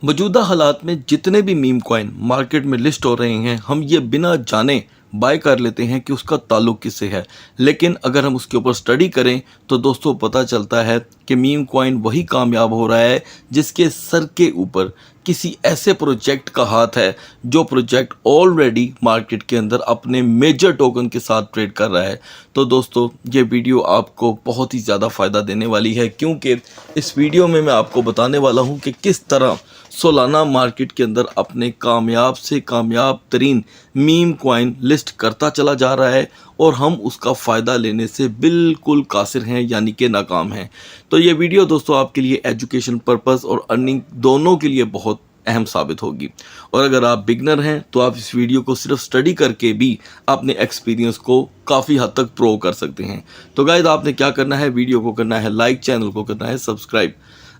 मौजूदा हालात में जितने भी मीम कॉइन मार्केट में लिस्ट हो रहे हैं, हम ये बिना जाने बाय कर लेते हैं कि उसका ताल्लुक किससे है। लेकिन अगर हम उसके ऊपर स्टडी करें तो दोस्तों पता चलता है कि मीम कॉइन वही कामयाब हो रहा है जिसके सर के ऊपर किसी ऐसे प्रोजेक्ट का हाथ है जो प्रोजेक्ट ऑलरेडी मार्केट के अंदर अपने मेजर टोकन के साथ ट्रेड कर रहा है। तो दोस्तों ये वीडियो आपको बहुत ही ज़्यादा फ़ायदा देने वाली है, क्योंकि इस वीडियो में मैं आपको बताने वाला हूं कि किस तरह सोलाना मार्केट के अंदर अपने कामयाब से कामयाब तरीन मीम कॉइन लिस्ट करता चला जा रहा है और हम उसका फ़ायदा लेने से बिल्कुल कासिर हैं, यानी कि नाकाम हैं। तो ये वीडियो दोस्तों आपके लिए एजुकेशन पर्पस और अर्निंग दोनों के लिए बहुत अहम साबित होगी। और अगर आप बिगनर हैं तो आप इस वीडियो को सिर्फ स्टडी करके भी अपने एक्सपीरियंस को काफ़ी हद तक प्रूव कर सकते हैं। तो गाइस आपने क्या करना है, वीडियो को करना है लाइक, चैनल को करना है सब्सक्राइब।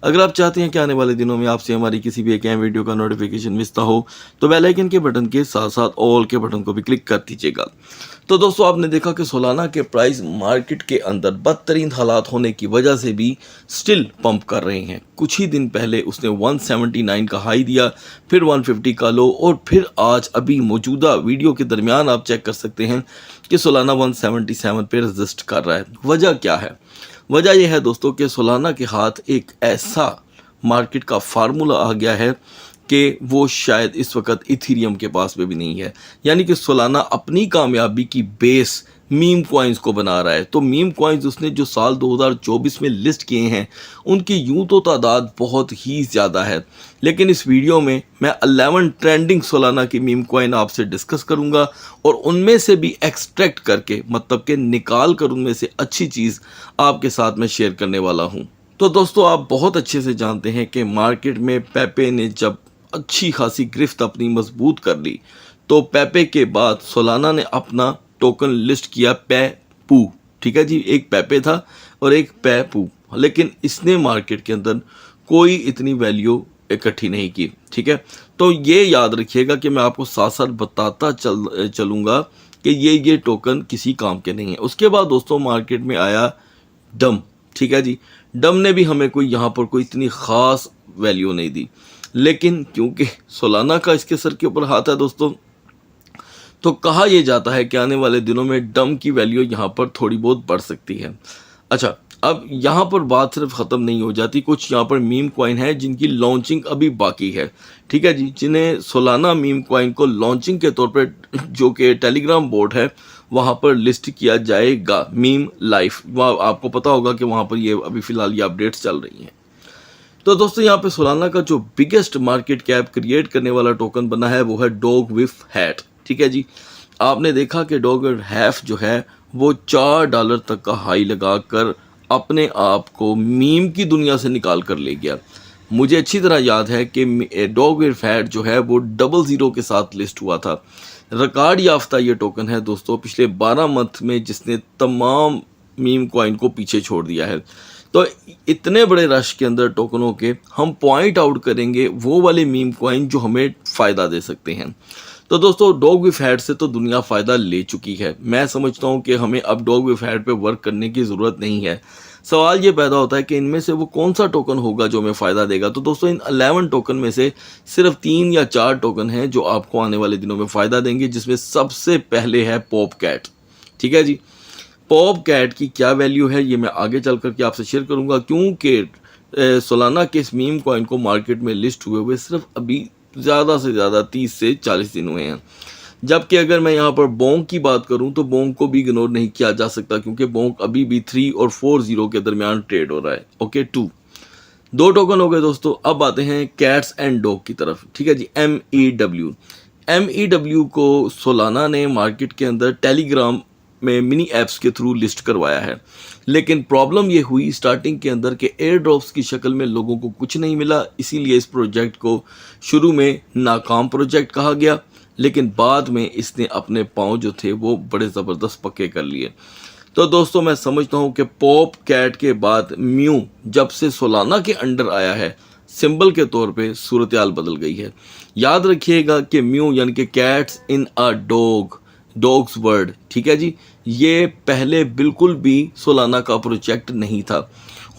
अगर आप चाहते हैं कि आने वाले दिनों में आपसे हमारी किसी भी एक अहम वीडियो का नोटिफिकेशन मिलता हो तो बेल आइकन के बटन के साथ साथ ऑल के बटन को भी क्लिक कर दीजिएगा। तो दोस्तों आपने देखा कि सोलाना के प्राइस मार्केट के अंदर बदतरीन हालात होने की वजह से भी स्टिल पंप कर रहे हैं। कुछ ही दिन पहले उसने 179 का हाई दिया, फिर 150 का लो, और फिर आज अभी मौजूदा वीडियो के दरमियान आप चेक कर सकते हैं कि सोलाना 177 पे रजिस्ट कर रहा है। वजह क्या है? वजह यह है दोस्तों कि सोलाना के हाथ एक ऐसा मार्केट का फार्मूला आ गया है कि वो शायद इस वक्त इथीरियम के पास में भी नहीं है। यानी कि सोलाना अपनी कामयाबी की बेस मीम कॉइन्स को बना रहा है। तो मीम कॉइन्स उसने जो साल 2024 में लिस्ट किए हैं उनकी यूं तो तादाद बहुत ही ज़्यादा है, लेकिन इस वीडियो में मैं 11 ट्रेंडिंग सोलाना की मीम कॉइन आपसे डिस्कस करूंगा और उनमें से भी एक्सट्रैक्ट करके, मतलब कि निकाल कर उनमें से अच्छी चीज़ आपके साथ मैं शेयर करने वाला हूँ। तो दोस्तों आप बहुत अच्छे से जानते हैं कि मार्केट में पेपे ने जब अच्छी खासी गिरफ्त अपनी मजबूत कर ली तो पेपे के बाद सोलाना ने अपना टोकन लिस्ट किया पेपू। ठीक है जी, एक पेपे था और एक पेपू, लेकिन इसने मार्केट के अंदर कोई इतनी वैल्यू इकट्ठी नहीं की। ठीक है, तो ये याद रखिएगा कि मैं आपको साथ साथ बताता चलूँगा कि ये टोकन किसी काम के नहीं है। उसके बाद दोस्तों मार्केट में आया डम। ठीक है जी, डम ने भी हमें कोई यहाँ पर कोई इतनी ख़ास वैल्यू नहीं दी, लेकिन क्योंकि सोलाना का इसके सर के ऊपर हाथ है दोस्तों, तो कहा यह जाता है कि आने वाले दिनों में डम की वैल्यू यहाँ पर थोड़ी बहुत बढ़ सकती है। अच्छा, अब यहाँ पर बात सिर्फ ख़त्म नहीं हो जाती, कुछ यहाँ पर मीम कॉइन है जिनकी लॉन्चिंग अभी बाकी है। ठीक है जी, जिन्हें सोलाना मीम कॉइन को लॉन्चिंग के तौर पर जो कि टेलीग्राम बोर्ड है वहाँ पर लिस्ट किया जाएगा, मीम लाइफ। वहाँ आपको पता होगा कि वहाँ पर ये अभी फ़िलहाल ये अपडेट्स चल रही हैं। तो दोस्तों यहाँ पे सोलाना का जो बिगेस्ट मार्केट कैप क्रिएट करने वाला टोकन बना है वो है डॉग विथ हैट। ठीक है जी, आपने देखा कि डॉग विथ हैट जो है वो $4 तक का हाई लगाकर अपने आप को मीम की दुनिया से निकाल कर ले गया। मुझे अच्छी तरह याद है कि डॉग विथ हैट जो है वो 00 के साथ लिस्ट हुआ था। रिकॉर्ड याफ्ता ये टोकन है दोस्तों पिछले 12 मंथ में, जिसने तमाम मीम कॉइन को पीछे छोड़ दिया है। तो इतने बड़े रश के अंदर टोकनों के हम पॉइंट आउट करेंगे वो वाले मीम कॉइन जो हमें फ़ायदा दे सकते हैं। तो दोस्तों डॉग विथ हैट से तो दुनिया फ़ायदा ले चुकी है। मैं समझता हूँ कि हमें अब डॉग विथ हैट पे वर्क करने की ज़रूरत नहीं है। सवाल ये पैदा होता है कि इनमें से वो कौन सा टोकन होगा जो हमें फ़ायदा देगा। तो दोस्तों इन 11 टोकन में से सिर्फ 3 या 4 टोकन हैं जो आपको आने वाले दिनों में फ़ायदा देंगे, जिसमें सबसे पहले है पॉप कैट। ठीक है जी, पॉप कैट की क्या वैल्यू है ये मैं आगे चल करके आपसे शेयर करूंगा, क्योंकि सोलाना के इस मीम कॉइन को मार्केट में लिस्ट हुए सिर्फ अभी ज़्यादा से ज़्यादा 30 से 40 दिन हुए हैं। जबकि अगर मैं यहाँ पर बोंग की बात करूँ तो बोंग को भी इग्नोर नहीं किया जा सकता, क्योंकि बोंग अभी भी 3 और 4-0 के दरमियान ट्रेड हो रहा है। ओके, 2 टोकन हो गए दोस्तों। अब आते हैं कैट्स एंड डॉग की तरफ। ठीक है जी, MEW को सोलाना ने मार्केट के अंदर टेलीग्राम में मिनी ऐप्स के थ्रू लिस्ट करवाया है, लेकिन प्रॉब्लम ये हुई स्टार्टिंग के अंदर के एयर ड्रॉप्स की शक्ल में लोगों को कुछ नहीं मिला, इसीलिए इस प्रोजेक्ट को शुरू में नाकाम प्रोजेक्ट कहा गया, लेकिन बाद में इसने अपने पांव जो थे वो बड़े ज़बरदस्त पक्के कर लिए। तो दोस्तों मैं समझता हूँ कि पॉप कैट के बाद म्यू जब से सोलाना के अंडर आया है, सिंबल के तौर पे सूरत हाल बदल गई है। याद रखिएगा कि म्यू यानी कि कैट्स इन अ डॉग्स वर्ड। ठीक है जी, ये पहले बिल्कुल भी सोलाना का प्रोजेक्ट नहीं था।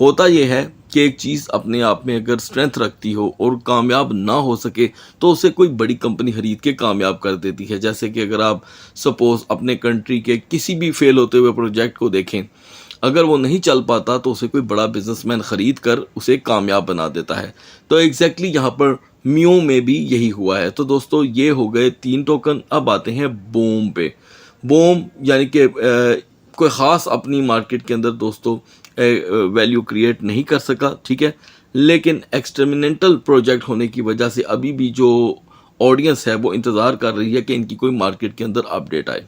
होता ये है कि एक चीज़ अपने आप में अगर स्ट्रेंथ रखती हो और कामयाब ना हो सके तो उसे कोई बड़ी कंपनी खरीद के कामयाब कर देती है। जैसे कि अगर आप सपोज़ अपने कंट्री के किसी भी फेल होते हुए प्रोजेक्ट को देखें, अगर वो नहीं चल पाता तो उसे कोई बड़ा बिजनेसमैन ख़रीद कर उसे कामयाब बना देता है। तो एग्जैक्टली यहाँ पर मियो में भी यही हुआ है। तो दोस्तों ये हो गए 3 टोकन। अब आते हैं बूम पे। बूम यानी कि कोई ख़ास अपनी मार्केट के अंदर दोस्तों वैल्यू क्रिएट नहीं कर सका, ठीक है, लेकिन एक्सपेरिमेंटल प्रोजेक्ट होने की वजह से अभी भी जो ऑडियंस है वो इंतज़ार कर रही है कि इनकी कोई मार्केट के अंदर अपडेट आए।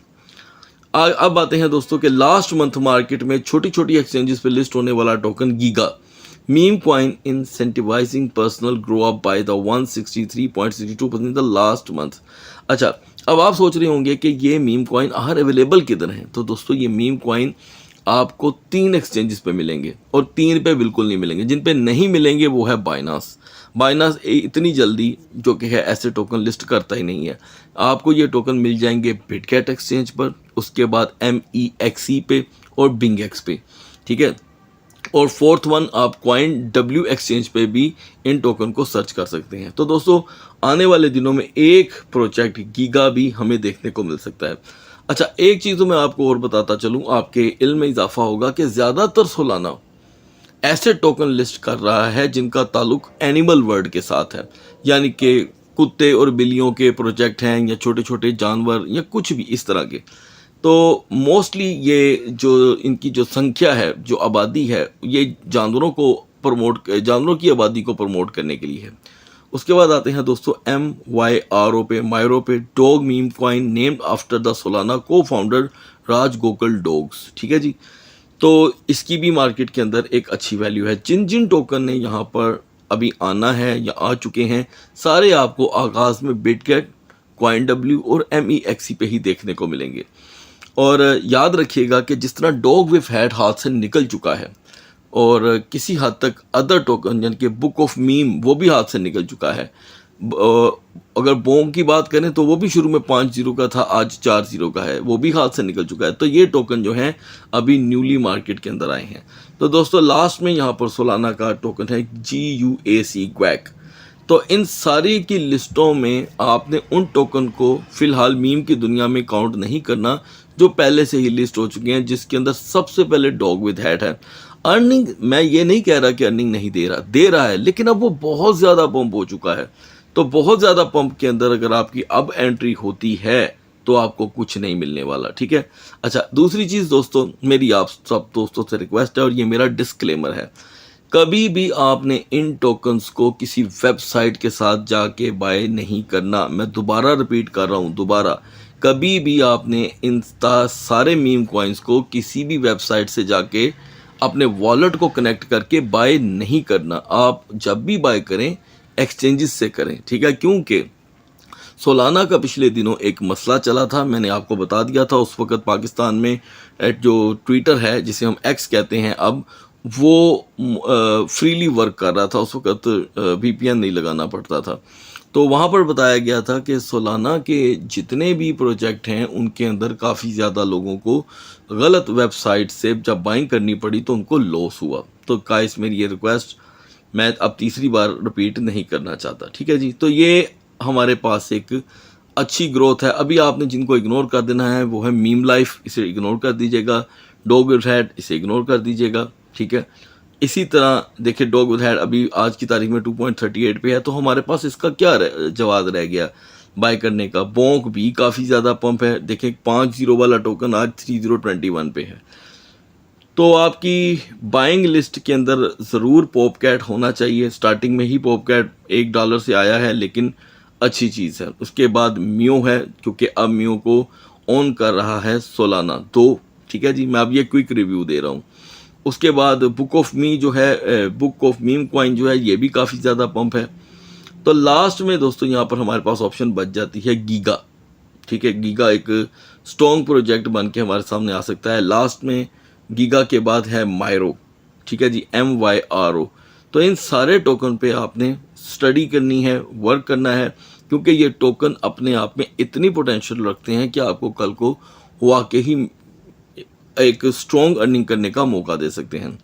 अब आते हैं दोस्तों के लास्ट मंथ मार्केट में छोटी छोटी एक्सचेंजेस पे लिस्ट होने वाला token giga meme coin incentivising personal grow up by the 163.62% in the last month. अच्छा, अब आप सोच रहे होंगे कि ये मीम कॉइन आखिर अवेलेबल किधर हैं। तो दोस्तों ये मीम कॉइन आपको 3 एक्सचेंजेस पे मिलेंगे और 3 पे बिल्कुल नहीं मिलेंगे। जिन पे नहीं मिलेंगे वो है बाइनास। बाइनास इतनी जल्दी जो कि है ऐसे टोकन लिस्ट करता ही नहीं है। आपको ये टोकन मिल जाएंगे बिटगेट एक्सचेंज पर, उसके बाद MEXC पे और बिंगेक्स पे, ठीक है। और फोर्थ वन आप कॉइन डब्ल्यू एक्सचेंज पे भी इन टोकन को सर्च कर सकते हैं। तो दोस्तों आने वाले दिनों में एक प्रोजेक्ट गीगा भी हमें देखने को मिल सकता है। अच्छा, एक चीज़ तो मैं आपको और बताता चलूँ, आपके इल्म में इजाफा होगा कि ज़्यादातर सोलाना ऐसे टोकन लिस्ट कर रहा है जिनका ताल्लुक एनिमल वर्ल्ड के साथ है, यानी कि कुत्ते और बिल्लियों के प्रोजेक्ट हैं या छोटे छोटे जानवर या कुछ भी इस तरह के। तो मोस्टली ये जो इनकी जो संख्या है, जो आबादी है, ये जानवरों की आबादी को प्रमोट करने के लिए है। उसके बाद आते हैं दोस्तों MYRO पे, मायरो पे, dog meme coin named after the Solana को फाउंडर राज गोकुल डॉग्स, ठीक है जी। तो इसकी भी मार्केट के अंदर एक अच्छी वैल्यू है। जिन जिन टोकन ने यहाँ पर अभी आना है या आ चुके हैं, सारे आपको आगाज़ में बिटगेट, कॉइन डब्ल्यू और MEXC पे ही देखने को मिलेंगे। और याद रखिएगा कि जिस तरह डॉग विथ हैट हाथ से निकल चुका है और किसी हद तक अदर टोकन यानी कि बुक ऑफ मीम वो भी हाथ से निकल चुका है। अगर बॉम की बात करें तो वो भी शुरू में 5 जीरो का था, आज 4 जीरो का है, वो भी हाथ से निकल चुका है। तो ये टोकन जो हैं अभी न्यूली मार्केट के अंदर आए हैं। तो दोस्तों लास्ट में यहाँ पर सोलाना का टोकन है GUAC ग्वैक। तो इन सारी की लिस्टों में आपने उन टोकन को फिलहाल मीम की दुनिया में काउंट नहीं करना जो पहले से ही लिस्ट हो चुके हैं, जिसके अंदर सबसे पहले डॉग विद हैट है। अर्निंग, मैं ये नहीं कह रहा कि अर्निंग नहीं दे रहा है, लेकिन अब वो बहुत ज़्यादा पंप हो चुका है। तो बहुत ज़्यादा पंप के अंदर अगर आपकी अब एंट्री होती है तो आपको कुछ नहीं मिलने वाला, ठीक है। अच्छा, दूसरी चीज़ दोस्तों, मेरी आप सब दोस्तों से रिक्वेस्ट है और ये मेरा डिस्क्लेमर है, कभी भी आपने इन टोकन्स को किसी वेबसाइट के साथ जाके बाय नहीं करना। मैं दोबारा रिपीट कर रहा हूँ, दोबारा, कभी भी आपने इन सारे मीम कॉइन्स को किसी भी वेबसाइट से जाके अपने वॉलेट को कनेक्ट करके बाय नहीं करना। आप जब भी बाय करें एक्सचेंजेस से करें, ठीक है। क्योंकि सोलाना का पिछले दिनों एक मसला चला था, मैंने आपको बता दिया था। उस वक़्त पाकिस्तान में जो ट्विटर है जिसे हम एक्स कहते हैं अब, वो फ्रीली वर्क कर रहा था। उस वक़्त VPN नहीं लगाना पड़ता था। तो वहाँ पर बताया गया था कि सोलाना के जितने भी प्रोजेक्ट हैं उनके अंदर काफ़ी ज़्यादा लोगों को गलत वेबसाइट से जब बाइंग करनी पड़ी तो उनको लॉस हुआ। तो गाइस, मेरी ये रिक्वेस्ट मैं अब तीसरी बार रिपीट नहीं करना चाहता, ठीक है जी। तो ये हमारे पास एक अच्छी ग्रोथ है। अभी आपने जिनको इग्नोर कर देना है वो है मीम लाइफ, इसे इग्नोर कर दीजिएगा। डॉग विद हैट, इसे इग्नोर कर दीजिएगा, ठीक है। इसी तरह देखिए, डॉग विद हैट अभी आज की तारीख में 2.38 पे है, तो हमारे पास इसका क्या जवाब रह गया बाय करने का। बोंक भी काफ़ी ज़्यादा पंप है, देखें 5 जीरो वाला टोकन आज 3021 पे है। तो आपकी बाइंग लिस्ट के अंदर ज़रूर पॉपकैट होना चाहिए। स्टार्टिंग में ही पॉपकैट $1 से आया है, लेकिन अच्छी चीज़ है। उसके बाद मियो है, क्योंकि अब मियो को ऑन कर रहा है सोलाना 2, ठीक है जी। मैं अब ये क्विक रिव्यू दे रहा हूँ। उसके बाद बुक ऑफ मीम कॉइन जो है ये भी काफ़ी ज़्यादा पंप है। तो लास्ट में दोस्तों यहाँ पर हमारे पास ऑप्शन बच जाती है गीगा, ठीक है। गीगा एक स्ट्रॉन्ग प्रोजेक्ट बन के हमारे सामने आ सकता है। लास्ट में गीगा के बाद है मायरो, ठीक है जी, MYRO। तो इन सारे टोकन पे आपने स्टडी करनी है, वर्क करना है, क्योंकि ये टोकन अपने आप में इतनी पोटेंशियल रखते हैं कि आपको कल को वाकई एक स्ट्रॉन्ग अर्निंग करने का मौका दे सकते हैं।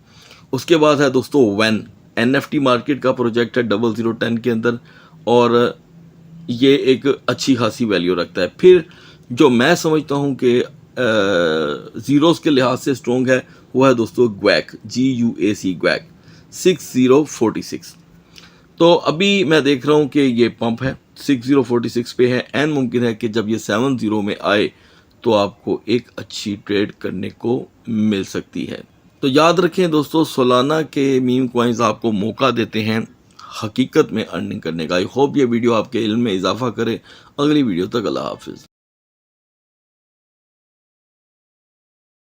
उसके बाद है दोस्तों वैन। NFT मार्केट का प्रोजेक्ट है 0010 के अंदर, और ये एक अच्छी खासी वैल्यू रखता है। फिर जो मैं समझता हूँ कि ज़ीरोज़ के लिहाज से स्ट्रॉन्ग है, वो है दोस्तों ग्वैक, GUAC ग्वैक 6046। तो अभी मैं देख रहा हूँ कि ये पंप है 6046 पे है, एंड मुमकिन है कि जब ये 70 में आए तो आपको एक अच्छी ट्रेड करने को मिल सकती है। तो याद रखें दोस्तों, सोलाना के मीम कॉइन्स आपको मौका देते हैं हकीकत में अर्निंग करने का। आई होप ये वीडियो आपके इल्म में इजाफा करे। अगली वीडियो तक अल्लाह हाफिज़।